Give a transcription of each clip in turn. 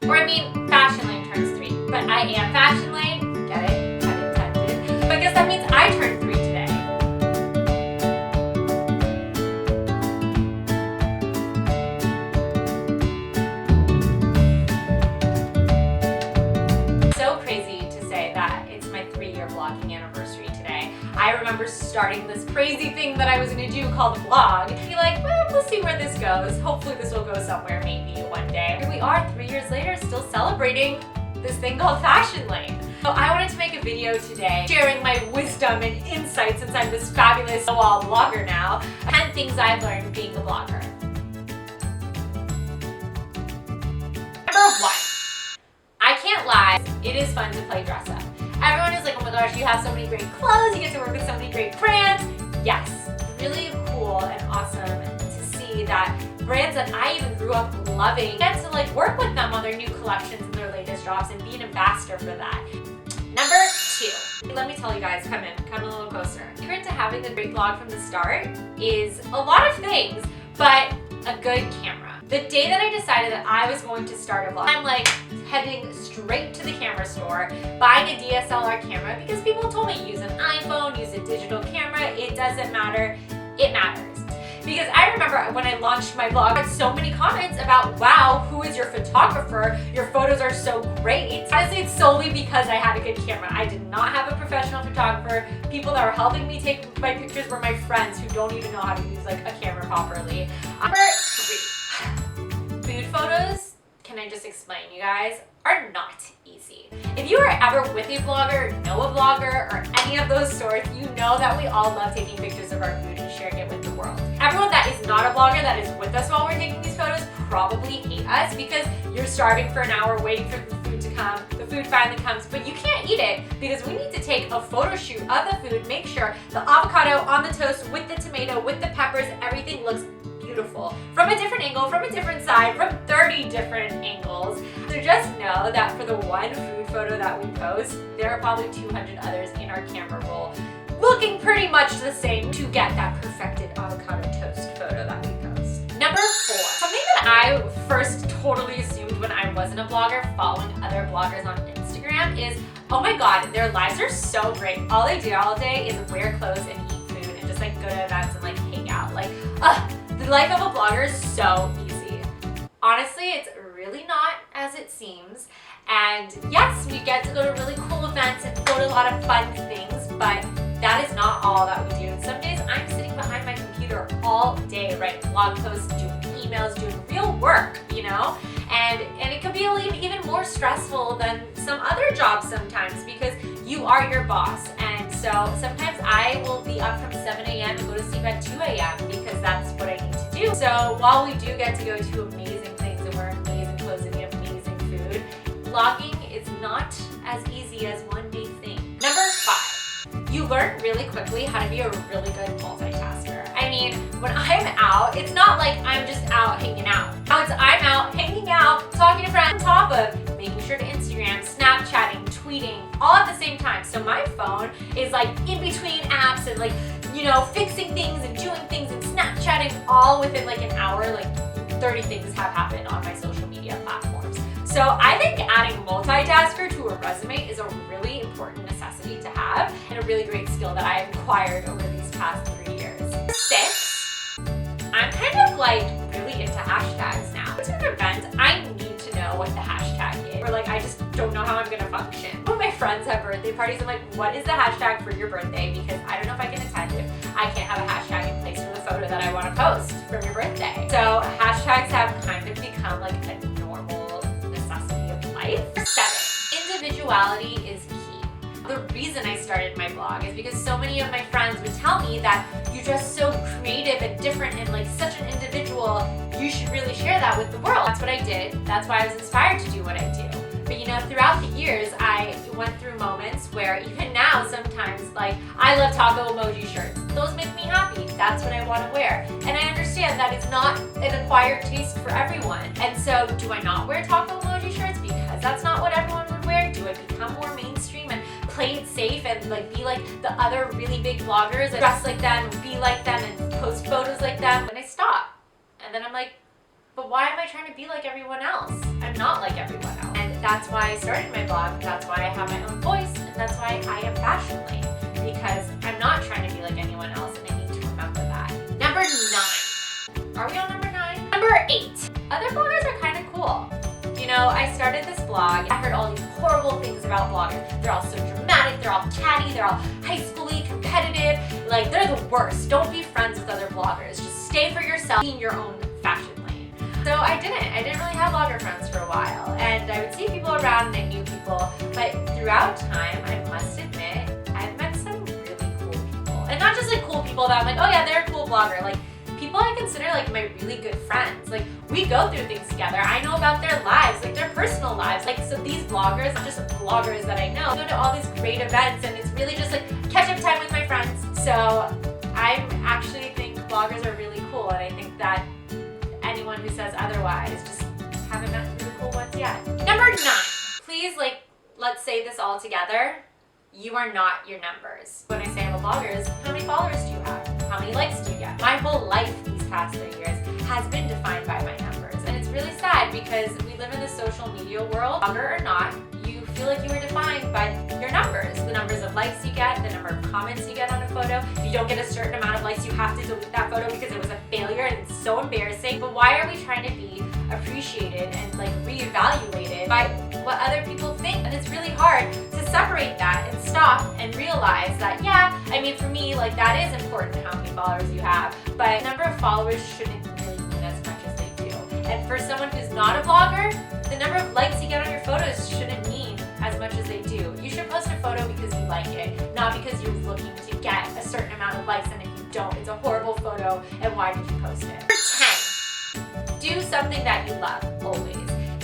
Or I mean, Fashionlaine turns 3. But I am Fashionlaine. Get it? Pun intended. But I guess that means I turned 3 today. So crazy to say that it's my 3-year vlogging anniversary today. I remember starting this crazy thing that I was going to do called a vlog. Be like, well, we'll see where this goes. Hopefully this will go somewhere maybe one day. Here we are 3 years later, still celebrating this thing called Fashionlaine. So I wanted to make a video today sharing my wisdom and insights since I'm this fabulous know-all blogger now. 10 things I've learned being a blogger. Number 1. I can't lie, it is fun to play dress up. Everyone is like, oh my gosh, you have so many great clothes, you get to work with so many great brands. Yes, really cool and awesome to see that brands that I even grew up loving get to like work with them on their new collections and their latest drops and be an ambassador for that. Number 2, let me tell you guys, come a little closer. The secret to having a great vlog from the start is a lot of things, but a good camera. The day that I decided that I was going to start a vlog, I'm like heading straight to the camera store, buying a DSLR camera because people told me use an iPhone, use a digital camera, it doesn't matter, it matters. Because I remember when I launched my vlog, I had so many comments about, wow, who is your photographer? Your photos are so great. Honestly, it's solely because I had a good camera. I did not have a professional photographer. People that were helping me take my pictures were my friends who don't even know how to use like a camera properly. Number 3. Food photos, can I just explain, you guys, are not easy. If you are ever with a vlogger, know a vlogger, or any of those sorts, you know that we all love taking pictures of our food and sharing it with the world. Everyone that is not a vlogger that is with us while we're taking these photos probably hate us because you're starving for an hour waiting for the food to come, the food finally comes, but you can't eat it because we need to take a photo shoot of the food, make sure the avocado on the toast with the tomato, with the peppers, everything looks beautiful from a different angle, from a different side, from 30 different angles. So just know that for the one food photo that we post, there are probably 200 others in our camera roll looking pretty much the same to get that perfected avocado toast photo that we post. Number 4, something that I first totally assumed when I wasn't a blogger following other bloggers on Instagram is, oh my god, their lives are so great. All they do all day is wear clothes and eat food and just like go to events and like hang out. Like, the life of a blogger is so easy. Honestly, it's really not as it seems. And yes, we get to go to really cool events and go to a lot of fun things, but that is not all that we do. And some days I'm sitting behind my computer all day writing blog posts, doing emails, doing real work, you know? And it could be even more stressful than some other jobs sometimes because you are your boss. And so sometimes I will be up from 7 a.m. and go to sleep at 2 a.m. because that's what I need to do. So while we do get to go to amazing things and wear amazing clothes and eat amazing food, vlogging is not as easy as one may think. Number 5, you learn really quickly how to be a really good multitasker. I mean, when I'm out, it's not like I'm just out hanging out. Now it's I'm out hanging out, talking to friends, on top of making sure to Instagram, Snapchatting, tweeting, all at the same time. So my phone is like in between apps and like, you know, fixing things and doing things and Snapchatting all within like an hour. Like 30 things have happened on my social media platforms. So I think adding multitasker to a resume is a really important necessity to have and a really great skill that I acquired over these past 3 years. 6, I'm kind of like really into hashtags now. To an event, I need to know what the hashtag is. Or like, I just don't know how I'm gonna function. When my friends have birthday parties, I'm like, what is the hashtag for your birthday? Because I don't know if I can attend if I can't have a hashtag in place for the photo that I want to post from your birthday. So hashtags have kind of become like a normal necessity of life. 7, individuality is key. The reason I started my blog is because so many of my friends would tell me that you're just so creative and different and like such an individual, you should really share that with the world. That's what I did. That's why I was inspired to do what I do. But you know, throughout the years, I went through moments where even now sometimes, like, I love taco emoji shirts. Those make me happy. That's what I want to wear. And I understand that it's not an acquired taste for everyone. And so do I not wear taco emoji shirts because that's not what everyone would wear? Do I become more mainstream and play it safe and like be like the other really big vloggers and dress like them, be like them and post photos like them? And I stop. And then I'm like, but but why am I trying to be like everyone else? I'm not like everyone else. And that's why I started my blog, that's why I have my own voice, and that's why I am Fashionlaine, because I'm not trying to be like anyone else, and I need to remember that. Number 9. Are we on number 9? Number 8. Other bloggers are kind of cool. You know, I started this blog, I heard all these horrible things about bloggers. They're all so dramatic, they're all catty, they're all high schooly, competitive, like they're the worst. Don't be friends with other bloggers. Just stay for yourself, be in your own fashion lane. So I didn't really have blogger friends for a while, and I would see people around and I knew people, but throughout time, I must admit, I've met some really cool people. And not just like cool people that I'm like, oh yeah, they're a cool blogger, like people I consider like my really good friends. Like we go through things together. I know about their lives, like their personal lives. Like so these bloggers, not just bloggers that I know, go to all these great events and it's really just like catch up time with my friends. So I actually think bloggers are really cool, and I think that anyone who says otherwise just haven't met really cool ones yet. Number 9, please let's say this all together. You are not your numbers. When I say I'm a blogger, is how many followers do you have? How many likes do you get? My whole life these past 3 years has been defined by my numbers. And it's really sad because we live in the social media world, blogger or not, you feel like you are defined by your numbers. The numbers of likes you get, the number of comments you get on a photo. If you don't get a certain amount of likes, you have to delete that photo because it was a failure and it's so embarrassing. But why are we trying to be appreciated and reevaluated by what other people think? And it's really hard to separate that and stop and realize that, yeah, I mean for me, that is important how many followers you have, but number of followers shouldn't really mean as much as they do. And for someone who's not a blogger, the number of likes you get on your photos shouldn't mean as much as they do. You should post a photo because you like it, not because you're looking to get a certain amount of likes, and if you don't, it's a horrible photo, and why did you post it? Number 10, do something that you love, always.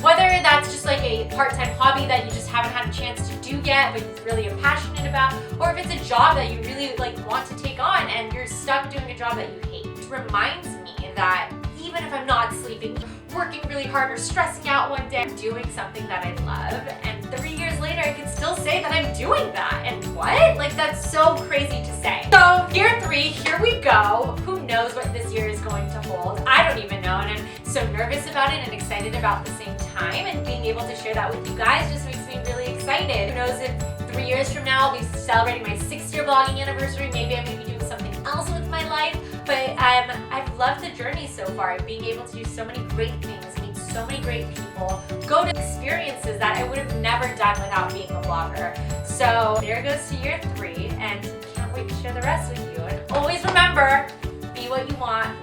Whether that's just a part-time hobby that you just haven't had a chance to do yet, but you're really passionate about, or if it's a job that you really want to take on and you're stuck doing a job that you hate. It reminds me that even if I'm not sleeping, working really hard, or stressing out one day, I'm doing something that I love, and 3 years later I can still say that I'm doing that. And what? That's so crazy to say. So year 3, here we go. Who knows what this year is going to hold? I don't even know, and I'm so nervous about it and excited about the same time, and being able to share that with you guys just makes me really excited. Who knows if 3 years from now I'll be celebrating my 6th-year blogging anniversary. Maybe I'm going to be doing something else with my life, but I've loved the journey so far, being able to do so many great things, meet so many great people, go to experiences that I would have never done without being a blogger. So there goes to year 3, and can't wait to share the rest with you. And always remember, be what you want,